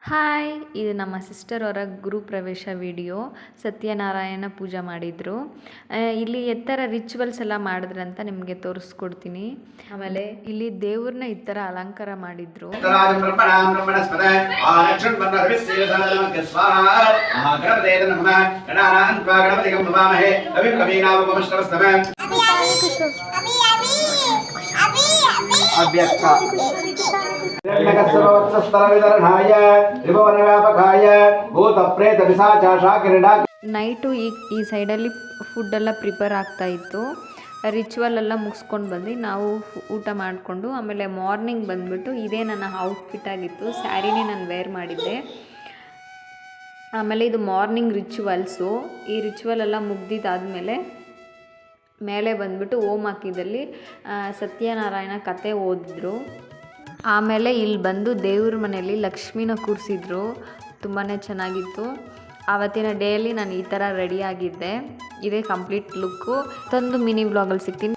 Hi, ಇದು ನಮ್ಮ sister ಅವರ ಗುರು ಪ್ರವೇಶ ವಿಡಿಯೋ. ಸತ್ಯನಾರಾಯಣ ಪೂಜೆ ಮಾಡಿದರು. ಇಲ್ಲಿ ಎತ್ತರ ರಿಚುವಲ್ಸ್ ಎಲ್ಲ ಮಾಡಿದ್ರಂತ ನಿಮಗೆ ತೋರಿಸ್ಕೊಡ್ತೀನಿ. ಆಮೇಲೆ ಇಲ್ಲಿ ದೇವ್ರನ್ನ ಈ ಥರ ಅಲಂಕಾರ ಮಾಡಿದ್ರು. ನೈಟು ಈ ಸೈಡಲ್ಲಿ ಫುಡ್ ಎಲ್ಲ ಪ್ರಿಪೇರ್ ಆಗ್ತಾ ಇತ್ತು. ರಿಚುವಲ್ ಎಲ್ಲ ಮುಗಿಸ್ಕೊಂಡು ಬಂದು ನಾವು ಊಟ ಮಾಡಿಕೊಂಡು ಆಮೇಲೆ ಮಾರ್ನಿಂಗ್ ಬಂದುಬಿಟ್ಟು ಇದೇ ನನ್ನ ಔಟ್ಫಿಟ್ ಆಗಿತ್ತು. ಸ್ಯಾರಿನೇ ನಾನು ವೇರ್ ಮಾಡಿದ್ದೆ. ಆಮೇಲೆ ಇದು ಮಾರ್ನಿಂಗ್ ರಿಚುವಲ್ಸು. ಈ ರಿಚುವಲ್ ಎಲ್ಲ ಮುಗ್ದಿದ್ದಾದಮೇಲೆ ಮೇಲೆ ಬಂದುಬಿಟ್ಟು ಓಂ ಹಾಕಿದಲ್ಲಿ ಸತ್ಯನಾರಾಯಣ ಕತೆ ಓದಿದ್ರು. ಆಮೇಲೆ ಇಲ್ಲಿ ಬಂದು ದೇವ್ರ ಮನೆಯಲ್ಲಿ ಲಕ್ಷ್ಮಿನ ಕೂರಿಸಿದ್ರು. ತುಂಬಾ ಚೆನ್ನಾಗಿತ್ತು. ಆವತ್ತಿನ ಡೇಯಲ್ಲಿ ನಾನು ಈ ಥರ ರೆಡಿಯಾಗಿದ್ದೆ. ಇದೇ ಕಂಪ್ಲೀಟ್ ಲುಕ್ಕು. ಮತ್ತೊಂದು ಮಿನಿ ವ್ಲಾಗಲ್ಲಿ ಸಿಗ್ತೀನಿ.